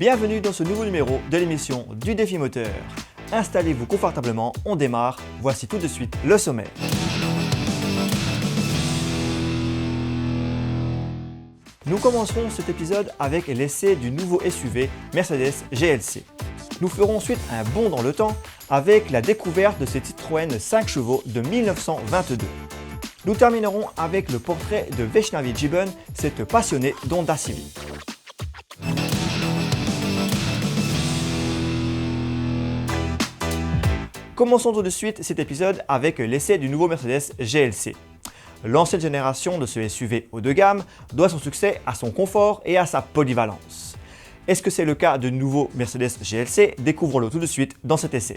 Bienvenue dans ce nouveau numéro de l'émission du Défi Moteur. Installez-vous confortablement, on démarre. Voici tout de suite le sommaire. Nous commencerons cet épisode avec l'essai du nouveau SUV Mercedes GLC. Nous ferons ensuite un bond dans le temps avec la découverte de cette Citroën 5 chevaux de 1922. Nous terminerons avec le portrait de Vaishnavi Jiban, cette passionnée d'Honda Civic. Commençons tout de suite cet épisode avec l'essai du nouveau Mercedes GLC. L'ancienne génération de ce SUV haut de gamme doit son succès à son confort et à sa polyvalence. Est-ce que c'est le cas de nouveau Mercedes GLC? Découvrons-le tout de suite dans cet essai.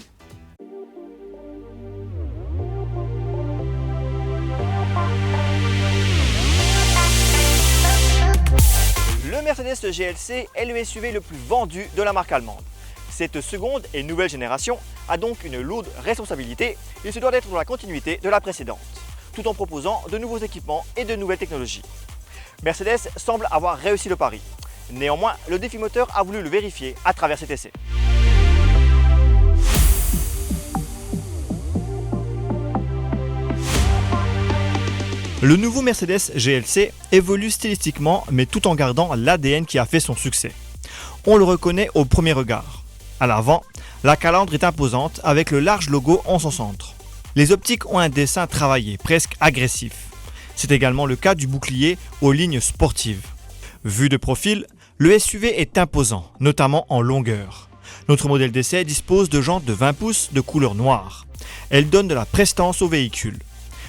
Le Mercedes GLC est le SUV le plus vendu de la marque allemande. Cette seconde et nouvelle génération a donc une lourde responsabilité. Il se doit d'être dans la continuité de la précédente, tout en proposant de nouveaux équipements et de nouvelles technologies. Mercedes semble avoir réussi le pari. Néanmoins, le Défi Moteur a voulu le vérifier à travers cet essai. Le nouveau Mercedes GLC évolue stylistiquement, mais tout en gardant l'ADN qui a fait son succès. On le reconnaît au premier regard. À l'avant, la calandre est imposante avec le large logo en son centre. Les optiques ont un dessin travaillé, presque agressif. C'est également le cas du bouclier aux lignes sportives. Vu de profil, le SUV est imposant, notamment en longueur. Notre modèle d'essai dispose de jantes de 20 pouces de couleur noire. Elles donnent de la prestance au véhicule.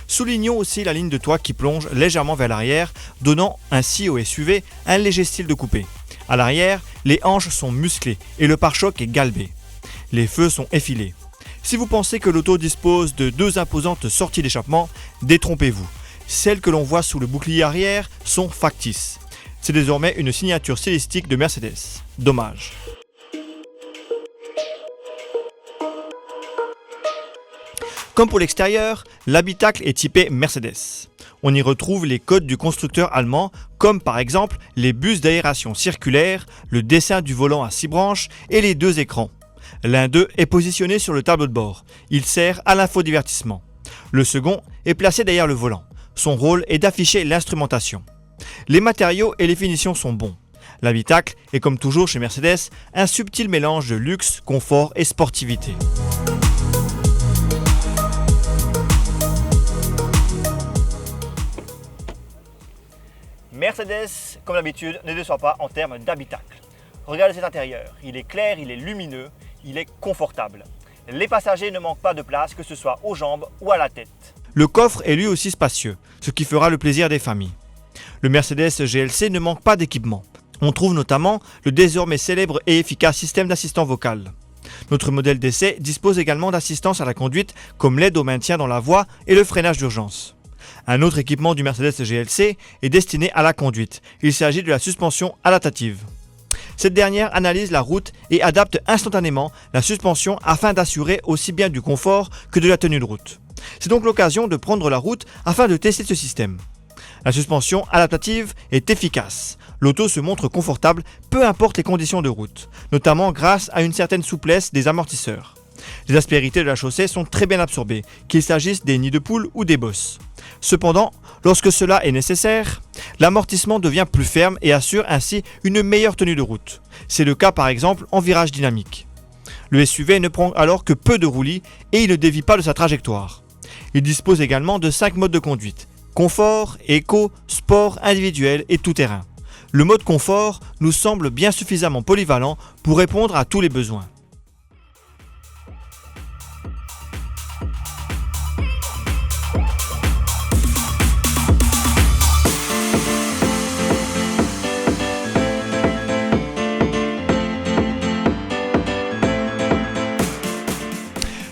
Soulignons aussi la ligne de toit qui plonge légèrement vers l'arrière, donnant ainsi au SUV un léger style de coupé. À l'arrière, les hanches sont musclées et le pare-choc est galbé. Les feux sont effilés. Si vous pensez que l'auto dispose de deux imposantes sorties d'échappement, détrompez-vous. Celles que l'on voit sous le bouclier arrière sont factices. C'est désormais une signature stylistique de Mercedes. Dommage. Comme pour l'extérieur, l'habitacle est typé Mercedes. On y retrouve les codes du constructeur allemand, comme par exemple les bus d'aération circulaire, le dessin du volant à 6 branches et les deux écrans. L'un d'eux est positionné sur le tableau de bord. Il sert à l'infodivertissement. Le second est placé derrière le volant. Son rôle est d'afficher l'instrumentation. Les matériaux et les finitions sont bons. L'habitacle est comme toujours chez Mercedes un subtil mélange de luxe, confort et sportivité. Mercedes, comme d'habitude, ne déçoit pas en termes d'habitacle. Regardez cet intérieur, il est clair, il est lumineux, il est confortable. Les passagers ne manquent pas de place, que ce soit aux jambes ou à la tête. Le coffre est lui aussi spacieux, ce qui fera le plaisir des familles. Le Mercedes GLC ne manque pas d'équipement. On trouve notamment le désormais célèbre et efficace système d'assistant vocal. Notre modèle d'essai dispose également d'assistance à la conduite, comme l'aide au maintien dans la voie et le freinage d'urgence. Un autre équipement du Mercedes GLC est destiné à la conduite. Il s'agit de la suspension adaptative. Cette dernière analyse la route et adapte instantanément la suspension afin d'assurer aussi bien du confort que de la tenue de route. C'est donc l'occasion de prendre la route afin de tester ce système. La suspension adaptative est efficace. L'auto se montre confortable, peu importe les conditions de route, notamment grâce à une certaine souplesse des amortisseurs. Les aspérités de la chaussée sont très bien absorbées, qu'il s'agisse des nids de poule ou des bosses. Cependant, lorsque cela est nécessaire, l'amortissement devient plus ferme et assure ainsi une meilleure tenue de route. C'est le cas par exemple en virage dynamique. Le SUV ne prend alors que peu de roulis et il ne dévie pas de sa trajectoire. Il dispose également de 5 modes de conduite: confort, éco, sport, individuel et tout-terrain. Le mode confort nous semble bien suffisamment polyvalent pour répondre à tous les besoins.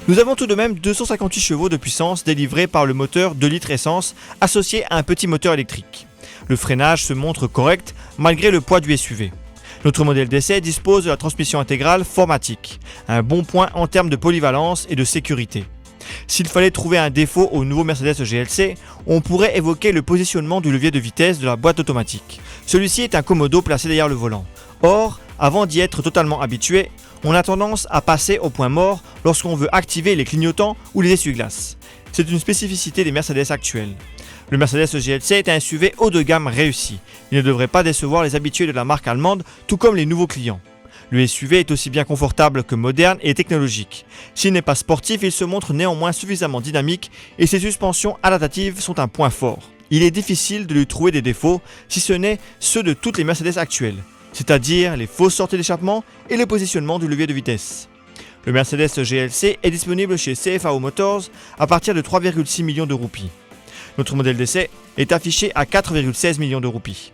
Nous avons tout de même 258 chevaux de puissance délivrés par le moteur 2 litres essence associé à un petit moteur électrique. Le freinage se montre correct malgré le poids du SUV. Notre modèle d'essai dispose de la transmission intégrale 4MATIC, un bon point en termes de polyvalence et de sécurité. S'il fallait trouver un défaut au nouveau Mercedes GLC, on pourrait évoquer le positionnement du levier de vitesse de la boîte automatique. Celui-ci est un commodo placé derrière le volant. Or, Avant d'y être totalement habitué, on a tendance à passer au point mort lorsqu'on veut activer les clignotants ou les essuie-glaces. C'est une spécificité des Mercedes actuels. Le Mercedes GLC est un SUV haut de gamme réussi. Il ne devrait pas décevoir les habitués de la marque allemande, tout comme les nouveaux clients. Le SUV est aussi bien confortable que moderne et technologique. S'il n'est pas sportif, il se montre néanmoins suffisamment dynamique et ses suspensions adaptatives sont un point fort. Il est difficile de lui trouver des défauts, si ce n'est ceux de toutes les Mercedes actuelles, c'est-à-dire les fausses sorties d'échappement et le positionnement du levier de vitesse. Le Mercedes GLC est disponible chez CFAO Motors à partir de 3,6 millions de roupies. Notre modèle d'essai est affiché à 4,16 millions de roupies.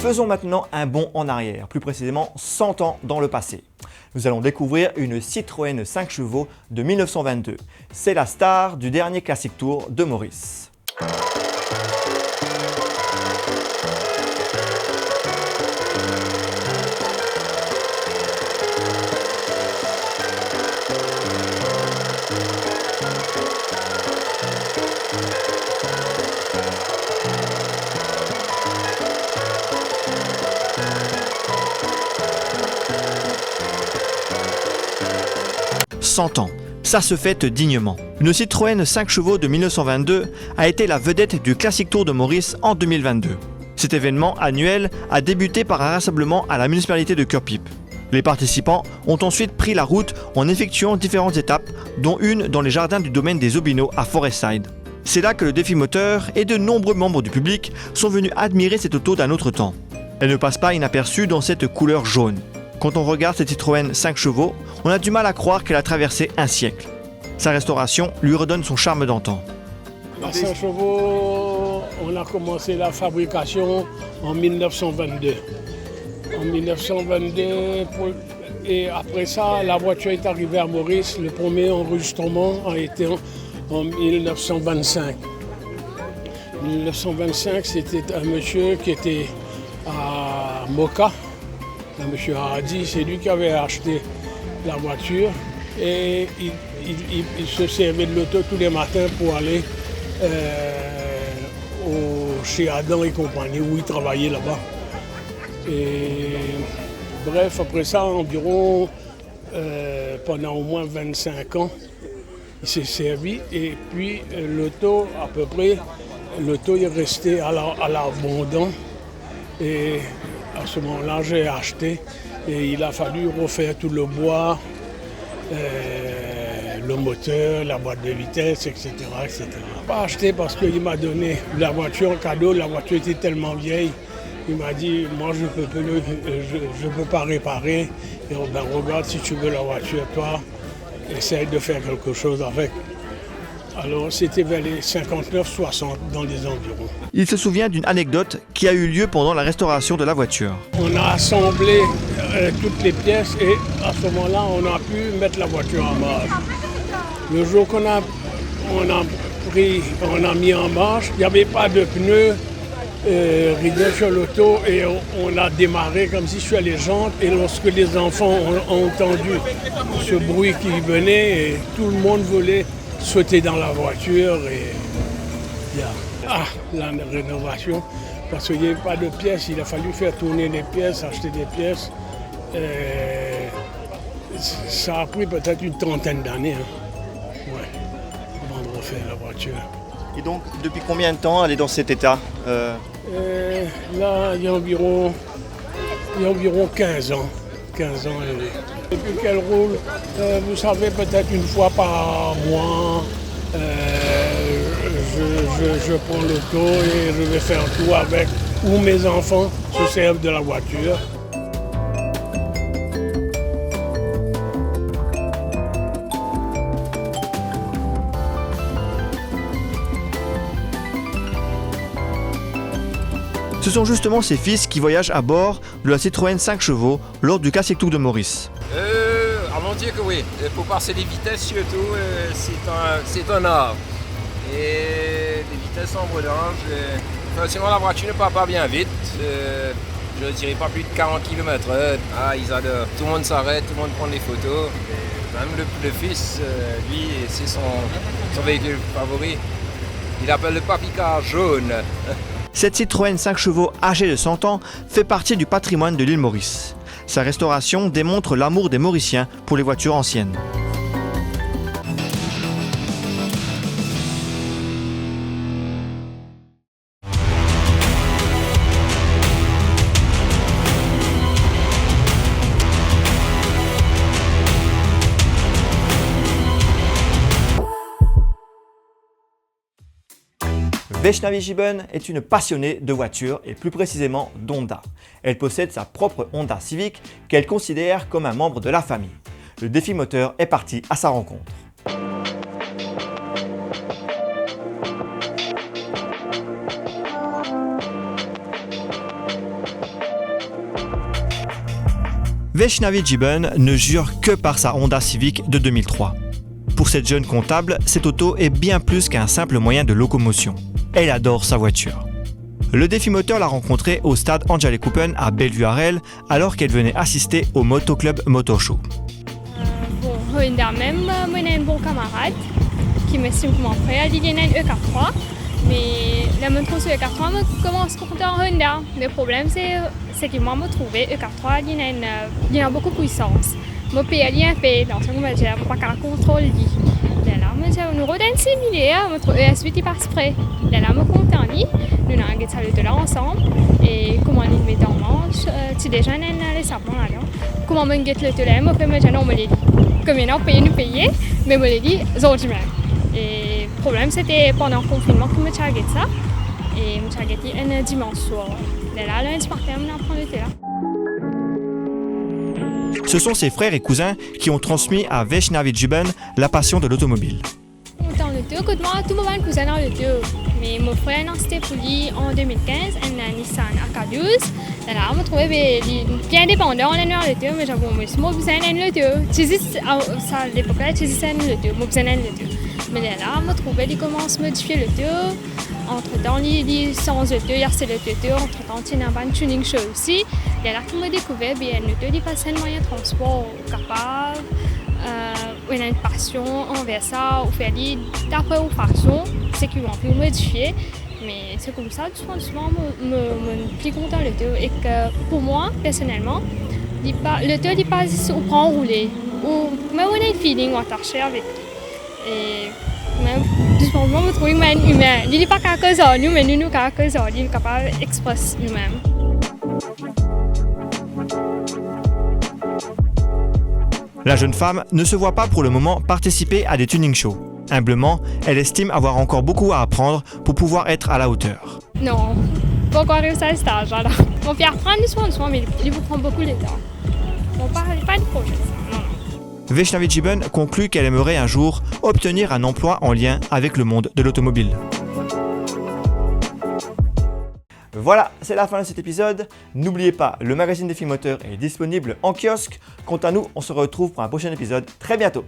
Faisons maintenant un bond en arrière, plus précisément 100 ans dans le passé. Nous allons découvrir une Citroën 5 chevaux de 1922. C'est la star du dernier Classic Tour de Maurice. Ans. Ça se fête dignement. Une Citroën 5 chevaux de 1922 a été la vedette du Classic Tour de Maurice en 2022. Cet événement annuel a débuté par un rassemblement à la municipalité de Cœur-Pipe. Les participants ont ensuite pris la route en effectuant différentes étapes, dont une dans les jardins du domaine des Obino à Forestside. C'est là que le défi moteur et de nombreux membres du public sont venus admirer cette auto d'un autre temps. Elle ne passe pas inaperçue dans cette couleur jaune. Quand on regarde cette Citroën 5 chevaux, on a du mal à croire qu'elle a traversé un siècle. Sa restauration lui redonne son charme d'antan. La 5 chevaux, on a commencé la fabrication en 1922. En 1922, et après ça, la voiture est arrivée à Maurice. Le premier enregistrement a été en 1925. 1925, c'était un monsieur qui était à Moka. Un monsieur Hardy, c'est lui qui avait acheté la voiture et il se servait de l'auto tous les matins pour aller chez Adam et compagnie où il travaillait là-bas. Et bref, après ça, environ pendant au moins 25 ans, il s'est servi et puis l'auto, à peu près, l'auto est resté à l'abandon. Et à ce moment-là, j'ai acheté et il a fallu refaire tout le bois, le moteur, la boîte de vitesse, etc. etc. Pas acheté parce qu'il m'a donné la voiture en cadeau, la voiture était tellement vieille. Il m'a dit, moi je ne peux pas réparer. Et ben, regarde, si tu veux la voiture, toi, essaye de faire quelque chose avec. Alors c'était vers les 59-60 dans les environs. Il se souvient d'une anecdote qui a eu lieu pendant la restauration de la voiture. On a assemblé toutes les pièces et à ce moment-là, on a pu mettre la voiture en marche. Le jour qu'on a mis en marche, il n'y avait pas de pneus ridés sur l'auto et on a démarré comme si sur les jantes. Et lorsque les enfants ont entendu ce bruit qui venait, et tout le monde voulait sauter dans la voiture et la rénovation, parce qu'il n'y avait pas de pièces, il a fallu faire tourner les pièces, acheter des pièces. Ça a pris peut-être une trentaine d'années avant de refaire la voiture. Et donc, depuis combien de temps elle est dans cet état Là, il y a environ 15 ans. 15 ans. Depuis qu'elle roule, vous savez, peut-être une fois par mois, je prends l'auto et je vais faire tout avec, où mes enfants se servent de la voiture. Ce sont justement ses fils qui voyagent à bord de la Citroën 5 chevaux lors du Classic Tour de Maurice. Ah mon Dieu que oui. Pour passer les vitesses surtout, c'est un art. Et les vitesses en bredouille, forcément la voiture ne part pas bien vite. Je ne dirais pas plus de 40 km/h. Ah, ils adorent. Tout le monde s'arrête, tout le monde prend des photos. Et même le fils, lui, c'est son véhicule favori. Il appelle le papicar jaune. Cette Citroën 5 chevaux âgée de 100 ans fait partie du patrimoine de l'île Maurice. Sa restauration démontre l'amour des Mauriciens pour les voitures anciennes. Vaishnavi Gibbon est une passionnée de voitures et plus précisément d'Honda. Elle possède sa propre Honda Civic qu'elle considère comme un membre de la famille. Le défi moteur est parti à sa rencontre. Vaishnavi Gibbon ne jure que par sa Honda Civic de 2003. Pour cette jeune comptable, cette auto est bien plus qu'un simple moyen de locomotion. Elle adore sa voiture. Le défi moteur l'a rencontrée au stade Angela Coupen à Bellevue-Arel alors qu'elle venait assister au Motoclub Motor Show. Bon, Honda même, moi j'ai un bon camarade qui m'estime comme un frère, il y a un E43, mais la moto sur E43 me commence à compter en Honda. Le problème c'est que moi me trouver E43, il y a beaucoup de puissance. Mon PL est un peu, donc je ne peux pas contrôler. Nous rodons similaires, notre ES8 il passe près. Là, me compte en ligne, nous avons ça le là ensemble et comment on met en manche. Tu déjà les sapins là. Comment on get le là, moi fait déjà non me les dit. Comme il y a nous payer, mais me les dit aujourd'hui même. Et le problème c'était pendant le confinement que me chargé ça et me chargé un dimanche soir. Là, lundi matin, on apprend le là. Ce sont ses frères et cousins qui ont transmis à Vaishnavi Gibbon la passion de l'automobile. Dans le tour, moi, tout le monde cousin dans le tour. Mais mon frère a acheté pour lui en 2015 un Nissan AK12. Là, on trouvait bien indépendant, on a le tour, mais j'avoue, moi, je besoin le tour. À l'époque, je disais le tour, moi, besoin le tour. Mais là, on trouvait qu'il commence à modifier le tour. Entre-temps, il change le tour, il y a le tour. Entre-temps, il y a un tuning show aussi. Et là, on a découvert que le tour, il passe un moyen de transport capable. On a une passion envers ça, on fait d'après une façon, c'est qu'ils vont plus modifier, mais c'est comme ça, souvent, me plus content le tour. Et que pour moi, personnellement, le tour, il passe au prend rouler, ou même on a un feeling, on attaché avec lui. Et même, justement, je trouve qu'il est humain. Il n'est pas quelque chose, nous, mais nous, quelque chose, il est capable d'exprimer nous-mêmes. La jeune femme ne se voit pas pour le moment participer à des tuning shows. Humblement, elle estime avoir encore beaucoup à apprendre pour pouvoir être à la hauteur. Non, pas encore réussi à cet âge. Alors. Mon père prend soin, mais il vous prend beaucoup de temps. Bon, pas de projet, ça. Non. Vaishnavi Gibbon conclut qu'elle aimerait un jour obtenir un emploi en lien avec le monde de l'automobile. Voilà, c'est la fin de cet épisode. N'oubliez pas, le magazine Défi Moteur est disponible en kiosque. Quant à nous, on se retrouve pour un prochain épisode très bientôt.